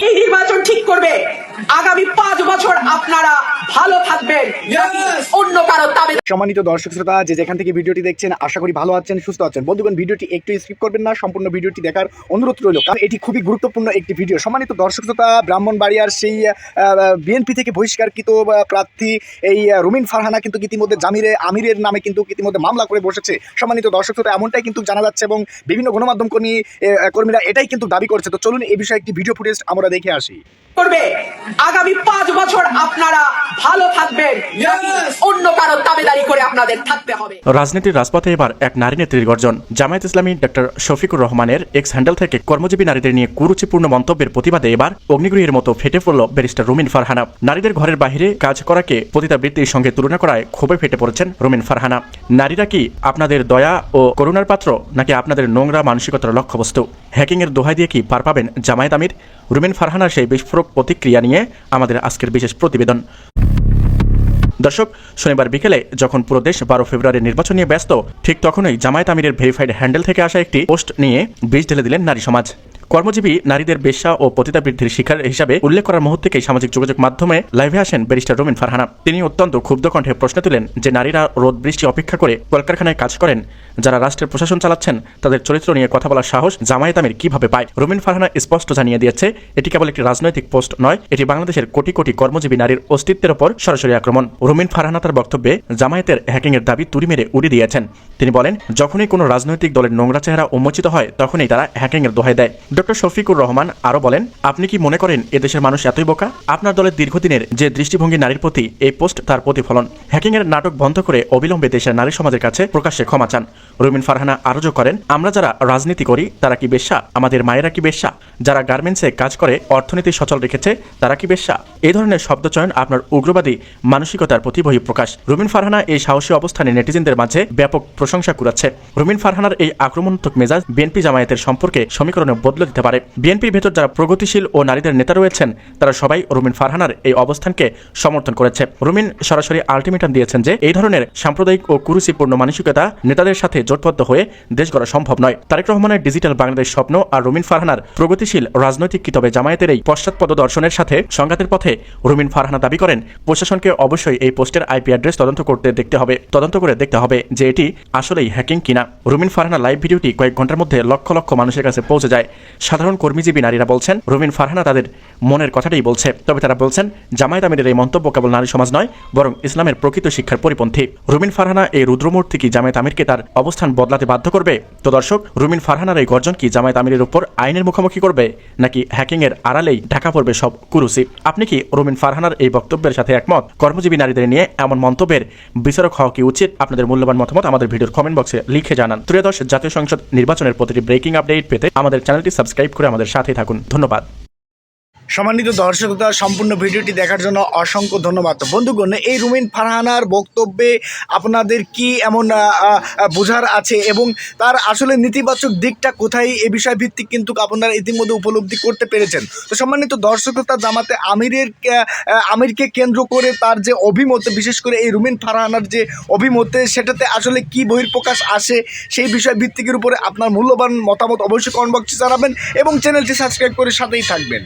এই নির্বাচন ঠিক করবে আগামী 5 বছর আপনারা ভালো থাকবেন, অন্য কারো দাবি। সম্মানিত দর্শক শ্রোতা, যে যেখান থেকে ভিডিওটি দেখছেন আশা করি ভালো আছেন, সুস্থ আছেন। বন্ধুগণ, ভিডিওটি একটু স্কিপ করবেন না, সম্পূর্ণ ভিডিওটি দেখার অনুরোধ রইল, কারণ এটি খুবই গুরুত্বপূর্ণ একটি ভিডিও। সম্মানিত দর্শক শ্রোতা, ব্রাহ্মণবাড়িয়ার সেই বিএনপি থেকে বহিষ্কারকৃত প্রার্থী এই রুমিন ফারহানা কিন্তু ইতিমধ্যে আমিরের নামে কিন্তু ইতিমধ্যে মামলা করে বসেছে। সম্মানিত দর্শক শ্রোতা, এমনটাই কিন্তু জানা যাচ্ছে এবং বিভিন্ন গণমাধ্যম কর্মীরা এটাই কিন্তু দাবি করছে। তো চলুন এই বিষয়ে একটি ভিডিও ফুটেজ আমরা দেখে আসি। করবে আগামী 5 বছর আপনারা ভালো থাকবেন, অন্য কারো দাবিদারি করে আপনাদের থাকতে হবে। রাজনীতির রাজপথে এবার এক নারী নেত্রীর গর্জন। জামায়াত ইসলামী ডক্টর শফিকুর রহমানের এক্স হ্যান্ডেল থেকে কর্মজীবী নারীদের নিয়ে কুরুচিপূর্ণ মন্তব্যের প্রতিবাদে এবার অগ্নিগৃহের মতো ফেটে পড়ল ব্যারিস্টার রুমিন ফারহানা। নারীদের ঘরের বাইরে কাজ করাকে পতিতাবৃত্তির সঙ্গে তুলনা করায় ক্ষোভে ফেটে পড়েছেন রুমিন ফারহানা। নারীরা কি আপনাদের দয়া ও করুণার পাত্র, নাকি আপনাদের নোংরা মানসিকতার লক্ষ্যবস্তু? হ্যাকিংয়ের দোহাই দিয়ে কি পার পাবেন জামায়াত আমির? রুমিন ফারহানার সেই বিস্ফোরক প্রতিক্রিয়া নিয়ে আমাদের আজকের বিশেষ প্রতিবেদন। দর্শক, শনিবার বিকেলে যখন পুরো দেশ 12 ফেব্রুয়ারির নির্বাচন নিয়ে ব্যস্ত, ঠিক তখনই জামায়াত আমিরের ভেরিফাইড হ্যান্ডেল থেকে আসা একটি পোস্ট নিয়ে বিষ ঢেলে দিলেন নারী সমাজ। কর্মজীবী নারীদের বেশ্যা ও পতিতাবৃত্তির শিকার হিসাবে উল্লেখ করার মুহূর্তেই সামাজিক যোগাযোগ মাধ্যমে লাইভে আসেন ব্যারিস্টার রুমিন ফারহানা। তিনি অত্যন্ত ক্ষুব্ধ কণ্ঠে প্রশ্ন তুলেন যে নারীরা রোদ বৃষ্টি অপেক্ষা করে কলকারখানায় কাজ করেন, যারা রাষ্ট্রের প্রশাসন চালাচ্ছেন, তাদের চরিত্র নিয়ে কথা বলার সাহস জামায়াত আমির কিভাবে পায়? রুমিন ফারহানা স্পষ্ট জানিয়ে দিয়েছে, এটি কেবল একটি রাজনৈতিক পোস্ট নয়, এটি বাংলাদেশের কোটি কোটি কর্মজীবী নারীর অস্তিত্বের ওপর সরাসরি আক্রমণ। রুমিন ফারহানা তার বক্তব্যে জামায়াতের হ্যাকিংয়ের দাবি তুড়ি মেরে উড়িয়ে দিয়েছেন। তিনি বলেন, যখনই কোনো রাজনৈতিক দলের নোংরা চেহারা উন্মোচিত হয়, তখনই তারা হ্যাকিংয়ের দোহাই দেয়। ডক্টর শফিকুর রহমান আরো বলেন, আপনি কি মনে করেন এদেশের মানুষ এতই বোকা? আপনার দলের দীর্ঘদিনের যে দৃষ্টিভঙ্গি নারীর প্রতি, এই পোস্ট তার প্রতিফলন। হ্যাকিংয়ের নাটক বন্ধ করে অবিলম্বে দেশের নারী সমাজের কাছে প্রকাশ্যে ক্ষমা চান। রুমিন ফারহানা আরো যোগ করেন, আমরা যারা রাজনীতি করি তারা কি বেশ্যা? আমাদের মায়েরা কি বেশ্যা? যারা গার্মেন্টসে কাজ করে অর্থনীতি সচল রেখেছে তারা কি বেশ্যা? এই ধরনের শব্দচয়ন আপনার উগ্রবাদী মানসিকতার প্রতি বহিঃপ্রকাশ। রুমিন ফারহানা এই সাহসী অবস্থানে নেটিজেনদের মাঝে ব্যাপক প্রশংসা কুড়াচ্ছে। রুমিন ফারহানার এই আক্রমণাত্মক মেজাজ বিএনপি জামায়াতের সম্পর্কে সমীকরণে বদলে দিতে পারে। বিএনপির ভেতর যারা প্রগতিশীল ও নারীদের নেতা রয়েছেন, তারা সবাই রুমিন ফারহানার এই অবস্থানকে সমর্থন করেছে। রুমিন সরাসরি আলটিমেটাম দিয়েছেন যে এই ধরনের সাম্প্রদায়িক ও কুরুচিপূর্ণ মানসিকতা নেতাদের সাথে জোটবদ্ধ হয়ে দেশ গড়া সম্ভব নয়। তারেক রহমানের ডিজিটাল বাংলাদেশ স্বপ্ন আর রুমিন ফারহানার প্রগতিশীল রাজনৈতিক কিতাবে জামায়াতের এই পশ্চাৎপদ দর্শনের সাথে সংঘাতের পথে রুমিন ফারহানা দাবি করেন, প্রশাসনকে অবশ্যই এই পোস্টের আইপি অ্যাড্রেস তদন্ত করে দেখতে হবে যে এটি আসলেই হ্যাকিং কিনা। রুমিন ফারহানা লাইভ ভিডিওটি কয়েক ঘন্টার মধ্যে লক্ষ লক্ষ মানুষের কাছে পৌঁছে যায়। সাধারণ কর্মীজীবী নারীরা বলছেন, রুমিন ফারহানা তাদের মনের কথাটাই বলছে। তবে তারা বলছেন, জামায়াত আমিরের এই মন্তব্য কেবল নারী সমাজ নয়, বরং ইসলামের প্রকৃত শিক্ষার পরিপন্থী। রুমিন ফারহানা এই রুদ্রমূর্তি কি জামায়াত আমিরকে তার অবস্থান বদলাতে বাধ্য করবে? তো দর্শক, রুমিন ফারহানার এই গর্জন কি জামায়াত আমিরের উপর আইনের মুখোমুখি করবে, নাকি হ্যাকিংয়ের আড়ালেই ঢাকা পড়বে সব কুরুচি? আপনি কি রুমিন ফারহানার এই বক্তব্যের সাথে একমত? কর্মজীবী নারীদের নিয়ে এমন মন্তব্যের বিচারক হওয়া কি উচিত? আপনাদের মূল্যবান মতামত আমাদের ভিডিওর কমেন্ট বক্সে লিখে জানান। ত্রয়োদশ জাতীয় সংসদ নির্বাচনের প্রতিটি ব্রেকিং আপডেট পেতে আমাদের চ্যানেলটি সাবস্ক্রাইব করে আমাদের সাথে থাকুন। ধন্যবাদ। সম্মানিত দর্শকতা, সম্পূর্ণ ভিডিওটি দেখার জন্য অসংখ্য ধন্যবাদ। বন্ধুগণ, এই রুমিন ফারহানার বক্তব্যে আপনাদের কি এমন বোঝার আছে এবং তার আসলে নেতিবাচক দিকটা কোথায়, এ বিষয় ভিত্তিক কিন্তু আপনারা ইতিমধ্যে উপলব্ধি করতে পেরেছেন। তো সম্মানিত দর্শকতা, জামাতে আমিরকে কেন্দ্র করে তার যে অভিমত, বিশেষ করে এই রুমিন ফারহানার যে অভিমতে, সেটাতে আসলে কি বহিঃপ্রকাশ আসে, সেই বিষয় ভিত্তিকের উপরে আপনার মূল্যবান মতামত অবশ্যই কমেন্ট বক্সে জানাবেন এবং চ্যানেলটি সাবস্ক্রাইব করে সাথেই থাকবেন।